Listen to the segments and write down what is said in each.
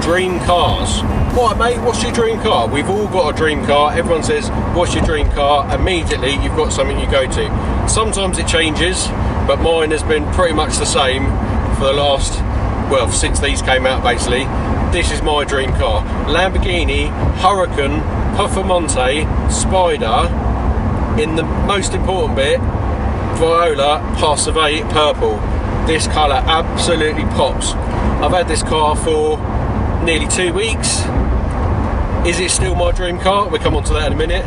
dream cars. Right mate, what's your dream car? We've all got a dream car. Everyone says, what's your dream car? Immediately you've got something you go to. Sometimes it changes, but mine has been pretty much the same for the last, well, since these came out basically. This is my dream car. Lamborghini Huracan Performante Spyder, in the most important bit, Viola Parsifae Purple. This colour absolutely pops. I've had this car for nearly 2 weeks. Is it still my dream car? We'll come on to that in a minute.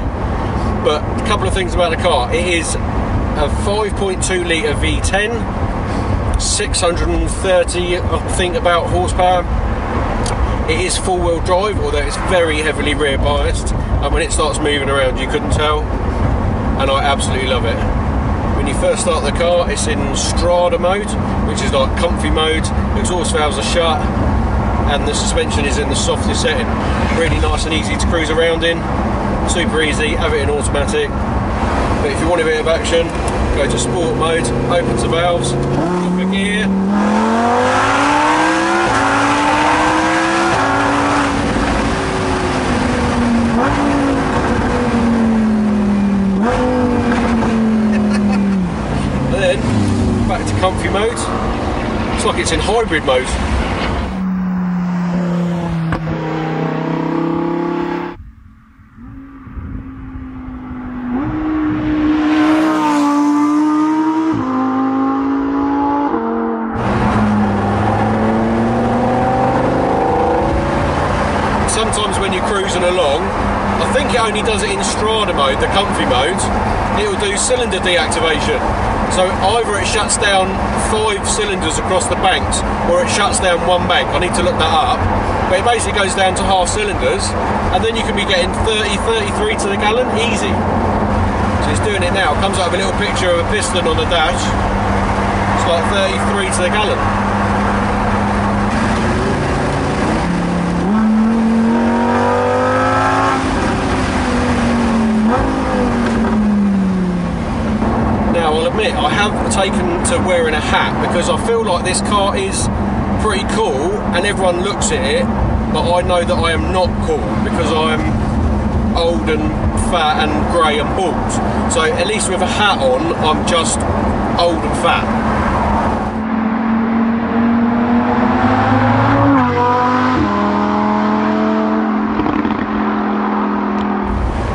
But a couple of things about the car. It is a 5.2 litre V10, 630 I think about horsepower. It is four-wheel drive, although it's very heavily rear biased, and when it starts moving around you couldn't tell, and I absolutely love it. When you first start the car, it's in Strada mode, which is like comfy mode. The exhaust valves are shut and the suspension is in the softest setting. Really nice and easy to cruise around in, super easy. Have it in automatic, but if you want a bit of action, go to sport mode, opens the valves, off the gear. Back to comfy mode. It's like it's in hybrid mode. Sometimes when you're cruising along, I think it only does it in Strada mode, the comfy mode, it'll do cylinder deactivation. So either it shuts down 5 cylinders across the banks, or it shuts down 1 bank. I need to look that up. But it basically goes down to half cylinders, and then you can be getting 30, 33 to the gallon, easy. So it's doing it now. It comes up with a little picture of a piston on the dash. It's like 33 to the gallon. I have taken to wearing a hat because I feel like this car is pretty cool and everyone looks at it, but I know that I am not cool because I'm old and fat and grey and bald. So at least with a hat on, I'm just old and fat.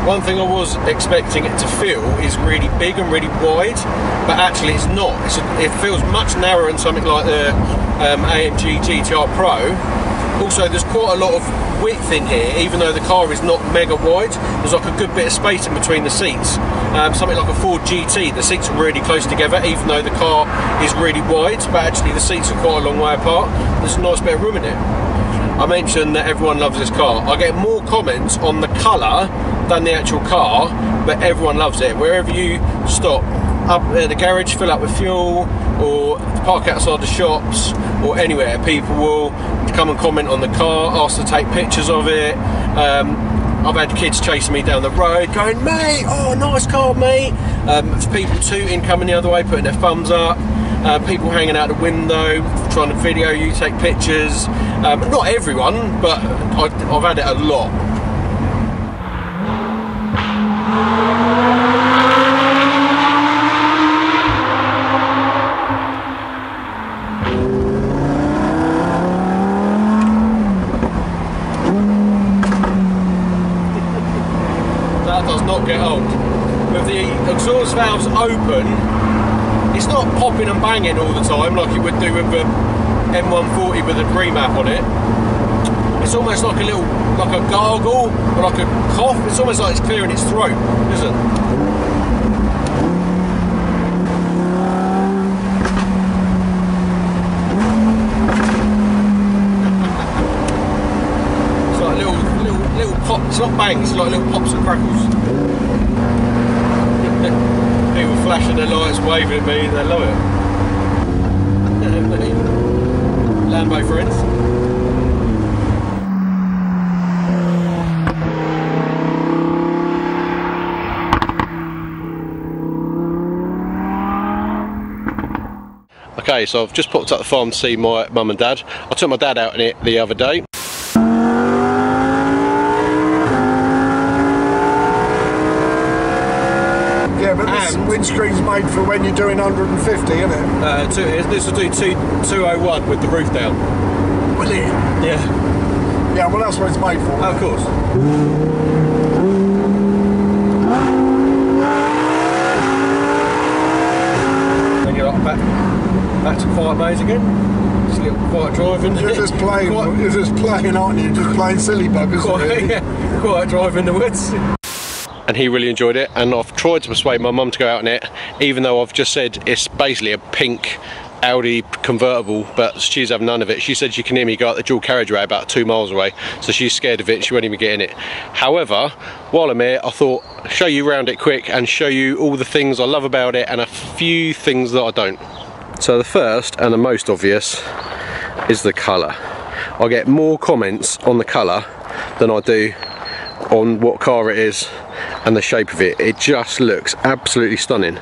One thing I was expecting it to feel is really big and really wide, but actually it's not. It feels much narrower than something like the AMG GTR Pro. Also, there's quite a lot of width in here, even though the car is not mega wide. There's like a good bit of space in between the seats. Something like a Ford GT, the seats are really close together, even though the car is really wide, but actually the seats are quite a long way apart. There's a nice bit of room in it. I mentioned that everyone loves this car. I get more comments on the colour than the actual car, but everyone loves it. Wherever you stop, up at the garage, fill up with fuel, or park outside the shops, or anywhere, people will come and comment on the car, ask to take pictures of it. I've had kids chasing me down the road going, mate, oh nice car mate. People tooting, coming the other way, putting their thumbs up. People hanging out the window, trying to video you, take pictures. Not everyone, but I've had it a lot. That does not get old. With the exhaust valves open, it's not popping and banging all the time like it would do with the M140 with a pre-map on it. It's almost like a little, like a gargle or like a cough. It's almost like it's clearing its throat, isn't it? It's like little pop. It's not bangs. It's like little pops and crackles. People flashing their lights, waving at me, they love it. Lambo friends. Okay, so I've just popped up the farm to see my mum and dad. I took my dad out in it the other day. Yeah, but this windscreen's made for when you're doing 150, isn't it? This will do 201 with the roof down. Will it? Yeah. Yeah, well that's what it's made for. Oh, of course. Then you're up back to quiet maze again. Just a little quiet driving. You're just playing, aren't you? Just playing silly buggers. Quiet drive in the woods. And he really enjoyed it, and I've tried to persuade my mum to go out in it, even though I've just said it's basically a pink Audi convertible, but she's having none of it. She said she can hear me go out the dual carriageway about 2 miles away, so she's scared of it, she won't even get in it. However, while I'm here, I thought show you around it quick and show you all the things I love about it and a few things that I don't. So the first and the most obvious is the colour. I get more comments on the colour than I do on what car it is and the shape of it. It just looks absolutely stunning.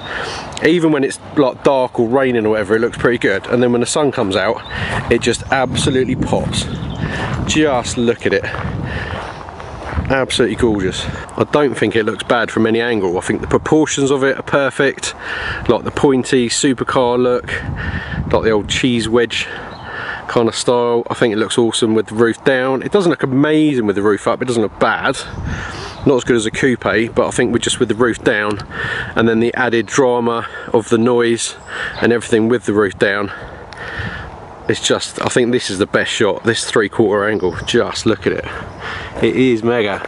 Even when it's like dark or raining or whatever, it looks pretty good, and then when the sun comes out it just absolutely pops. Just look at it, absolutely gorgeous. I don't think it looks bad from any angle. I think the proportions of it are perfect, like the pointy supercar look, like the old cheese wedge kind of style. I think it looks awesome with the roof down. It doesn't look amazing with the roof up, it doesn't look bad, not as good as a coupe, but I think with the roof down and then the added drama of the noise and everything with the roof down, it's just, I think this is the best shot, this 3/4 angle. Just look at it, it is mega.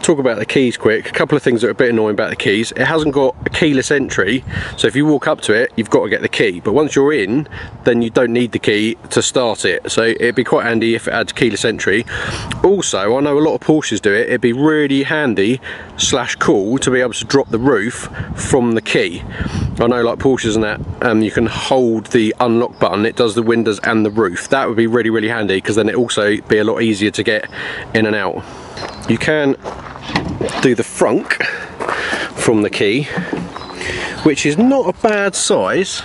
Talk about the keys quick. A couple of things that are a bit annoying about the keys. It hasn't got a keyless entry, so if you walk up to it you've got to get the key, but once you're in then you don't need the key to start it, so it'd be quite handy if it had keyless entry. Also, I know a lot of Porsches do it, it'd be really handy / cool to be able to drop the roof from the key. I know like Porsches and that, you can hold the unlock button, it does the windows and the roof. That would be really, really handy, because then it also be a lot easier to get in and out. You can do the frunk from the key, which is not a bad size,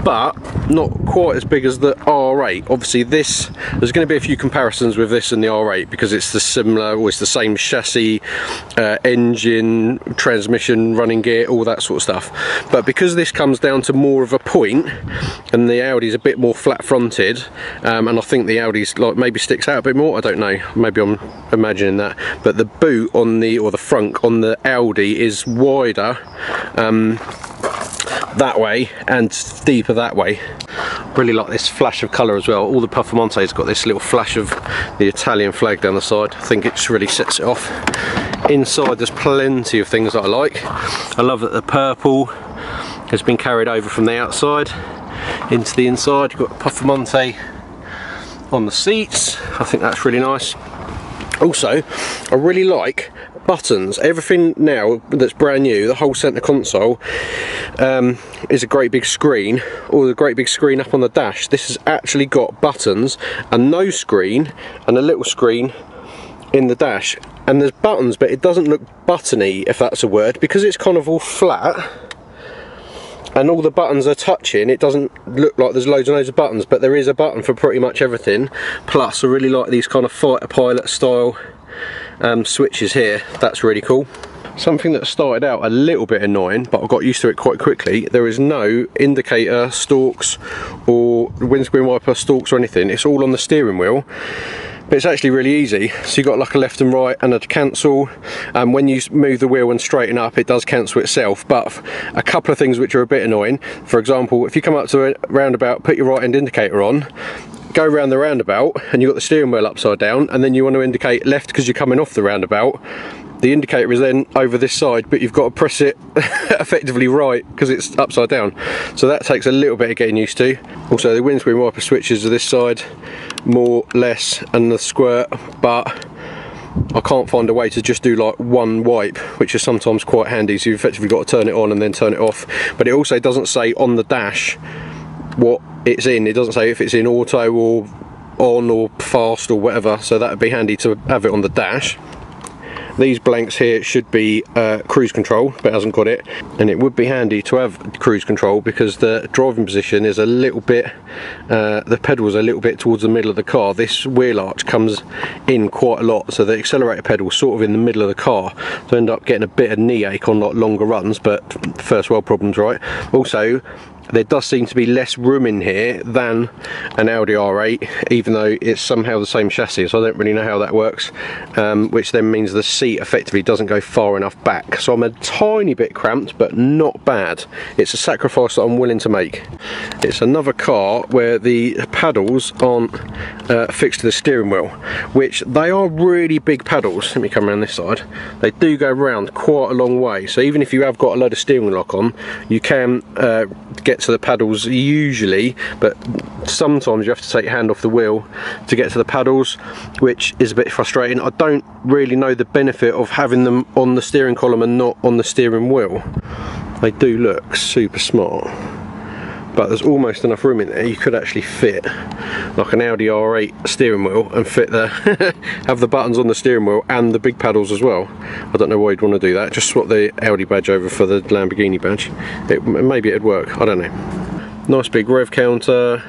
but not quite as big as the R8. Obviously there's going to be a few comparisons with this and the R8 because it's it's the same chassis, engine, transmission, running gear, all that sort of stuff. But because this comes down to more of a point and the Audi's a bit more flat fronted, and I think the Audi's like maybe sticks out a bit more, I don't know, maybe I'm imagining that, but the boot on the, or the frunk on the Audi is wider that way and deeper that way. Really like this flash of colour as well. All the Performante's got this little flash of the Italian flag down the side. I think it just really sets it off. Inside there's plenty of things that I like. I love that the purple has been carried over from the outside into the inside. You've got Performante on the seats. I think that's really nice. Also, I really like buttons. Everything now that's brand new, the whole centre console is a great big screen, or the great big screen up on the dash. This has actually got buttons and no screen and a little screen in the dash, and there's buttons, but it doesn't look buttony, if that's a word, because it's kind of all flat and all the buttons are touching. It doesn't look like there's loads and loads of buttons, but there is a button for pretty much everything. Plus I really like these kind of fighter pilot style switches here. That's really cool. Something that started out a little bit annoying, but I got used to it quite quickly, there is no indicator stalks or windscreen wiper stalks or anything. It's all on the steering wheel. But it's actually really easy. So you've got like a left and right and a cancel, and when you move the wheel and straighten up it does cancel itself. But a couple of things which are a bit annoying, for example, if you come up to a roundabout, put your right hand indicator on, go around the roundabout and you've got the steering wheel upside down, and then you want to indicate left because you're coming off the roundabout, the indicator is then over this side, but you've got to press it effectively right because it's upside down. So that takes a little bit of getting used to. Also the windscreen wiper switches are this side, more, less, and the squirt, but I can't find a way to just do like one wipe, which is sometimes quite handy. So you've effectively got to turn it on and then turn it off. But it also doesn't say on the dash what it's in. It doesn't say if it's in auto or on or fast or whatever, so that would be handy to have it on the dash. These blanks here should be cruise control, but it hasn't got it, and it would be handy to have cruise control because the driving position is a little bit, the pedal is a little bit towards the middle of the car. This wheel arch comes in quite a lot, so the accelerator pedal is sort of in the middle of the car, so I end up getting a bit of knee ache on like longer runs, but first world problems, right? Also, there does seem to be less room in here than an Audi R8, even though it's somehow the same chassis, so I don't really know how that works, which then means the seat effectively doesn't go far enough back. So I'm a tiny bit cramped, but not bad. It's a sacrifice that I'm willing to make. It's another car where the paddles aren't fixed to the steering wheel, which they are really big paddles. Let me come around this side. They do go round quite a long way, so even if you have got a load of steering wheel lock on, you can get to the paddles usually, but sometimes you have to take your hand off the wheel to get to the paddles, which is a bit frustrating. I don't really know the benefit of having them on the steering column and not on the steering wheel. They do look super smart, but there's almost enough room in there. You could actually fit like an Audi R8 steering wheel and fit the have the buttons on the steering wheel and the big paddles as well. I don't know why you'd want to do that. Just swap the Audi badge over for the Lamborghini badge. Maybe it'd work, I don't know. Nice big rev counter,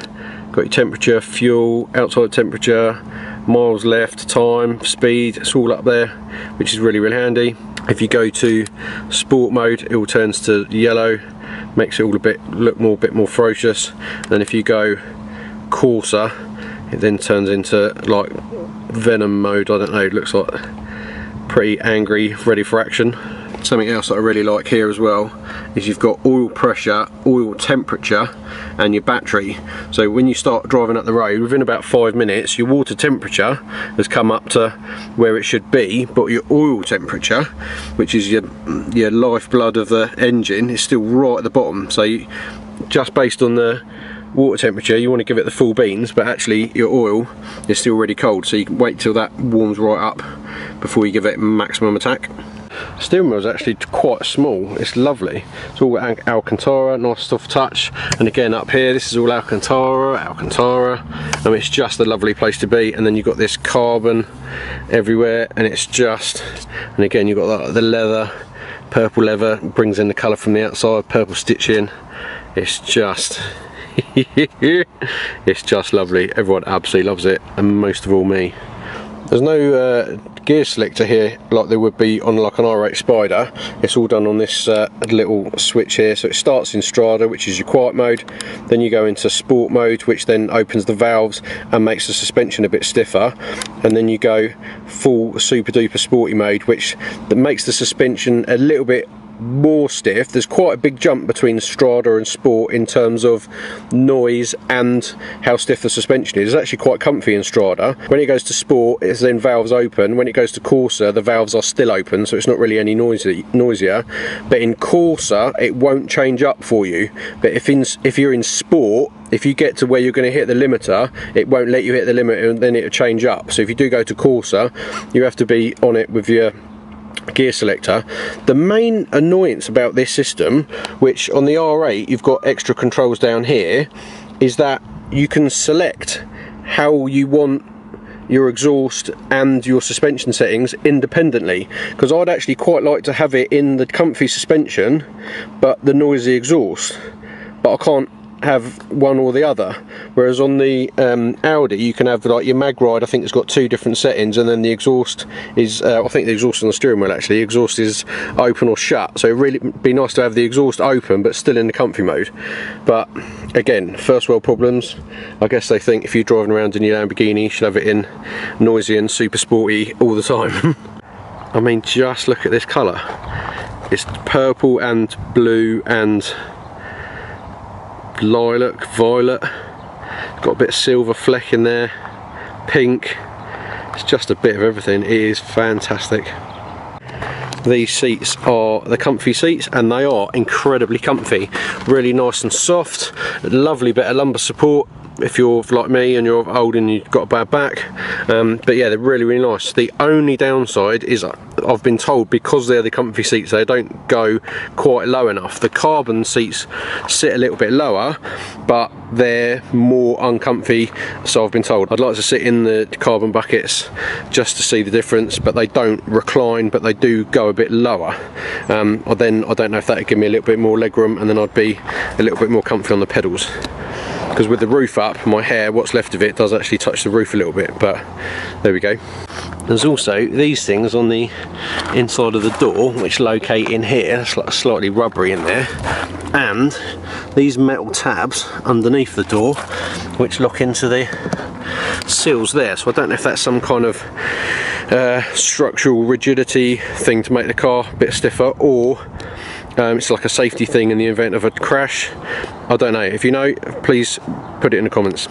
got your temperature, fuel, outside temperature, miles left, time, speed, it's all up there, which is really, really handy. If you go to sport mode, it all turns to yellow, makes it all a bit more ferocious. And if you go Corsa, it then turns into like Venom mode. I don't know, it looks like pretty angry, ready for action. Something else that I really like here as well is you've got oil pressure, oil temperature, and your battery. So when you start driving up the road, within about 5 minutes your water temperature has come up to where it should be, but your oil temperature, which is your lifeblood of the engine, is still right at the bottom. So just based on the water temperature, you want to give it the full beans, but actually your oil is still really cold, so you can wait till that warms right up before you give it maximum attack. Steering wheel is actually quite small, it's lovely. It's all Alcantara, nice soft touch, and again up here this is all Alcantara, and it's just a lovely place to be. And then you've got this carbon everywhere, and it's just, and again you've got the leather, purple leather, brings in the colour from the outside, purple stitching. It's just it's just lovely. Everyone absolutely loves it, and most of all me. There's no gear selector here like there would be on like an R8 Spyder. It's all done on this little switch here. So it starts in Strada, which is your quiet mode, then you go into sport mode, which then opens the valves and makes the suspension a bit stiffer, and then you go full super duper sporty mode, which makes the suspension a little bit more stiff. There's quite a big jump between Strada and Sport in terms of noise and how stiff the suspension is. It's actually quite comfy in Strada. When it goes to Sport, it's then valves open. When it goes to Corsa, the valves are still open, so it's not really any noisier. But in Corsa, it won't change up for you. But if you're in Sport, if you get to where you're going to hit the limiter, it won't let you hit the limiter, and then it'll change up. So if you do go to Corsa, you have to be on it with your gear selector. The main annoyance about this system, which on the R8 you've got extra controls down here, is that you can select how you want your exhaust and your suspension settings independently, because I'd actually quite like to have it in the comfy suspension but the noisy exhaust, but I can't have one or the other. Whereas on the Audi you can have like your mag ride, I think it's got 2 different settings, and then the exhaust is I think the exhaust on the steering wheel, actually exhaust is open or shut, so it'd really be nice to have the exhaust open but still in the comfy mode. But again, first world problems. I guess they think if you're driving around in your Lamborghini you should have it in noisy and super sporty all the time. I mean, just look at this colour. It's purple and blue and lilac, violet, got a bit of silver fleck in there, pink. It's just a bit of everything. It is fantastic. These seats are the comfy seats, and they are incredibly comfy, really nice and soft, lovely bit of lumbar support, if you're like me and you're old and you've got a bad back. But yeah, they're really, really nice. The only downside is I've been told, because they're the comfy seats, they don't go quite low enough. The carbon seats sit a little bit lower, but they're more uncomfy, so I've been told. I'd like to sit in the carbon buckets just to see the difference, but they don't recline, but they do go a bit lower. Then I don't know if that would give me a little bit more leg room, and then I'd be a little bit more comfy on the pedals. Because with the roof up, my hair, what's left of it, does actually touch the roof a little bit, but there we go. There's also these things on the inside of the door which locate in here. It's like slightly rubbery in there, and these metal tabs underneath the door which lock into the seals there. So I don't know if that's some kind of structural rigidity thing to make the car a bit stiffer, or it's like a safety thing in the event of a crash. I don't know. If you know, please put it in the comments.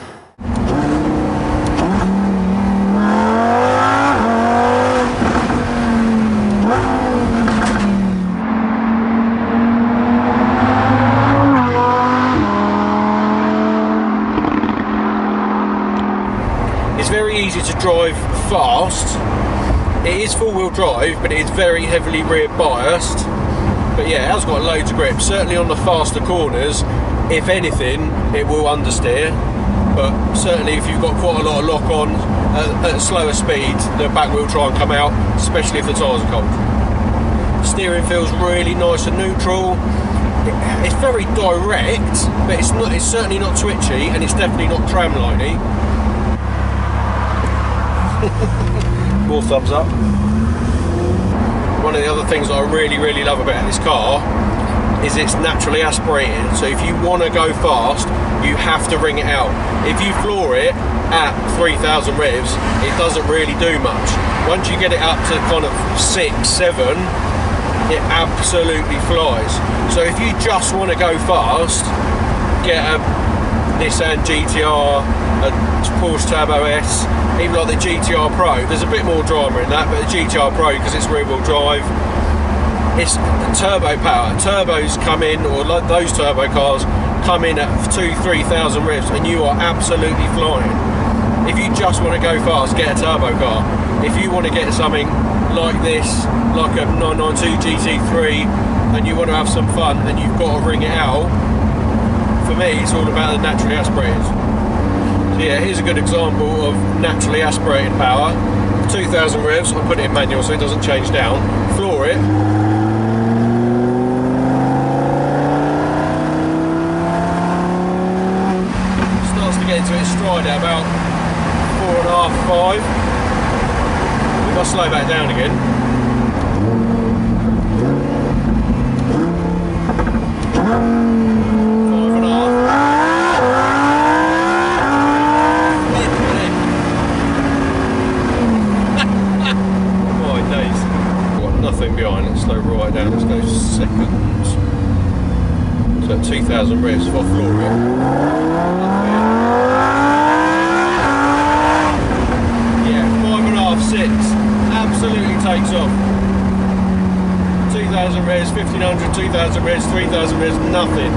It's very easy to drive fast. It is four-wheel drive, but it is very heavily rear biased. But yeah, it has got loads of grip. Certainly on the faster corners, if anything, it will understeer. But certainly if you've got quite a lot of lock on at slower speed, the back will try and come out, especially if the tyres are cold. Steering feels really nice and neutral. It's very direct, but it's certainly not twitchy, and it's definitely not tramliney. More thumbs up. One of the other things that I really, really love about this car is it's naturally aspirated. So if you want to go fast, you have to ring it out. If you floor it at 3,000 revs, it doesn't really do much. Once you get it up to kind of 6, 7, it absolutely flies. So if you just want to go fast, get a Nissan GTR, a Porsche Turbo S, even like the GTR Pro. There's a bit more drama in that, but the GTR Pro, because it's rear wheel drive, it's turbo power. Turbos come in, or like those turbo cars come in at 2,000-3,000 revs, and you are absolutely flying. If you just want to go fast, get a turbo car. If you want to get something like this, like a 992 GT3, and you want to have some fun and you've got to ring it out, for me it's all about the naturally aspirated. So yeah, here's a good example of naturally aspirated power. 2,000 revs, I'll put it in manual so it doesn't change down. Floor it. Starts to get into its stride at about 4.5, 5. If I slow back down again. Nothing behind it, slow right down, let's go seconds. So at 2,000 revs, if I floor it. Yeah, 5.5, 6, absolutely takes off. 2,000 revs, 1,500, 2,000 revs, 3,000 revs, nothing.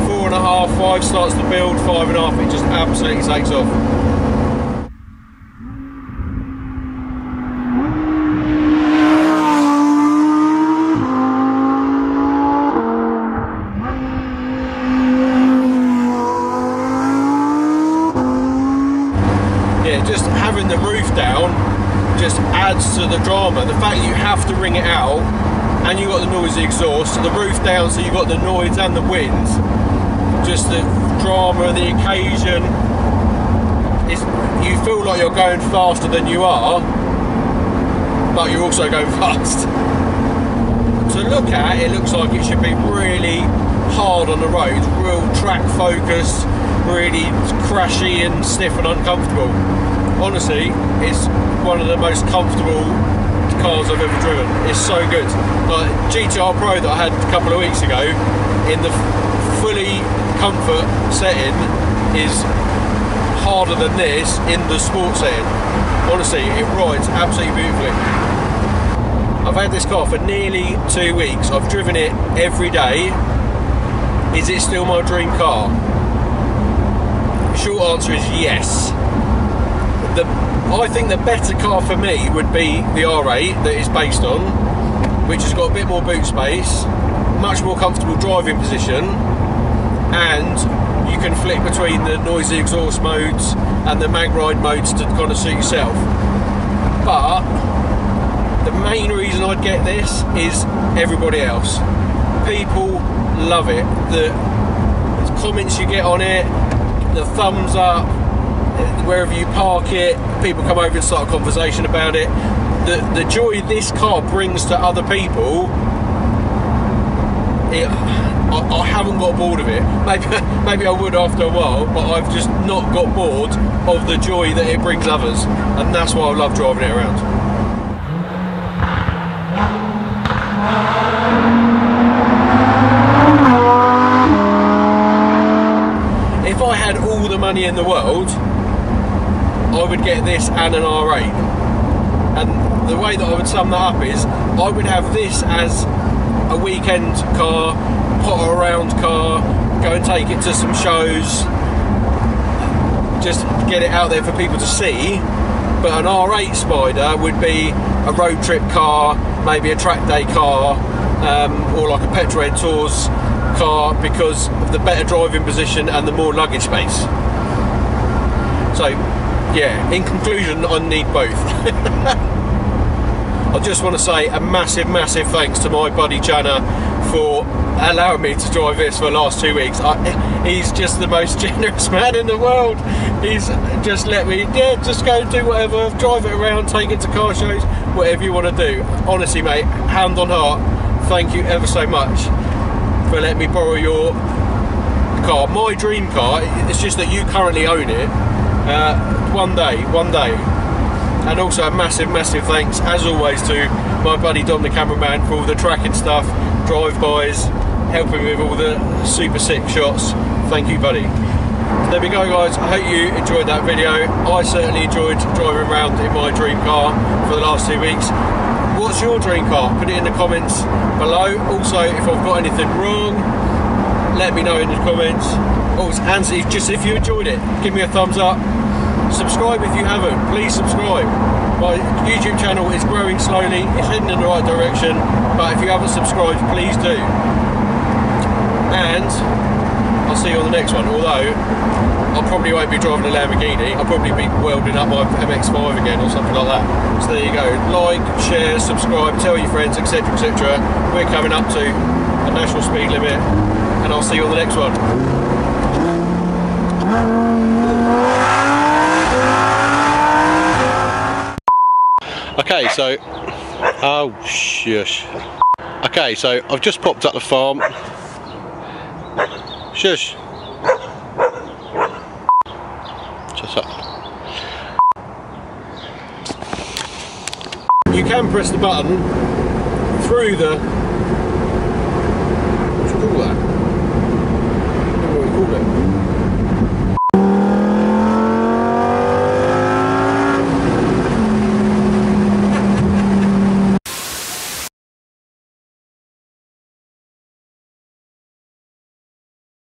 4.5, 5 starts to build, 5.5, it just absolutely takes off. Just having the roof down just adds to the drama. The fact that you have to ring it out, and you've got the noisy exhaust, so the roof down, so you've got the noise and the wind, just the drama, the occasion. You feel like you're going faster than you are, but you're also going fast. To look at, it looks like it should be really hard on the roads, real track focused, really crashy and stiff and uncomfortable. Honestly, it's one of the most comfortable cars I've ever driven. It's so good. Like GTR Pro that I had a couple of weeks ago, in the fully comfort setting, is harder than this in the sport setting. Honestly, it rides absolutely beautifully. I've had this car for nearly 2 weeks. I've driven it every day. Is it still my dream car? short answer is yes. I think the better car for me would be the R8 that it's based on, which has got a bit more boot space, much more comfortable driving position, and you can flick between the noisy exhaust modes and the mag ride modes to kind of suit yourself. But the main reason I'd get this is everybody else. People love it. The comments you get on it, the thumbs up, wherever you park it, people come over and start a conversation about it. The joy this car brings to other people, I haven't got bored of it. Maybe I would after a while, but I've just not got bored of the joy that it brings others, and that's why I love driving it around. If I had all the money in the world, I would get this and an R8. And the way that I would sum that up is, I would have this as a weekend car, potter around car, go and take it to some shows, just get it out there for people to see. But an R8 Spyder would be a road trip car, maybe a track day car, or like a petrol head tours car, because of the better driving position and the more luggage space. So yeah, in conclusion, I need both. I just want to say a massive thanks to my buddy Jana for allowing me to drive this for the last 2 weeks. He's just the most generous man in the world. He's just let me, yeah, just go and do whatever, drive it around, take it to car shows, whatever you want to do. Honestly, mate, hand on heart, thank you ever so much for letting me borrow your car. My dream car, it's just that you currently own it. One day. And also a massive thanks, as always, to my buddy Dom, the cameraman, for all the tracking stuff, drive-bys, helping with all the super sick shots. Thank you, buddy. So there we go, guys. I hope you enjoyed that video. I certainly enjoyed driving around in my dream car for the last 2 weeks. What's your dream car? Put it in the comments below. Also, if I've got anything wrong, let me know in the comments. Also, and just if you enjoyed it, give me a thumbs up. Subscribe if you haven't, please subscribe. My YouTube channel is growing slowly, it's heading in the right direction, but if you haven't subscribed, please do. And I'll see you on the next one, although I probably won't be driving a Lamborghini, I'll probably be welding up my MX-5 again or something like that. So there you go, like, share, subscribe, tell your friends, etc, etc. We're coming up to a national speed limit, and I'll see you on the next one. Okay, so, oh shush. Okay, so I've just popped up the farm. Shush. Just up. You can press the button through the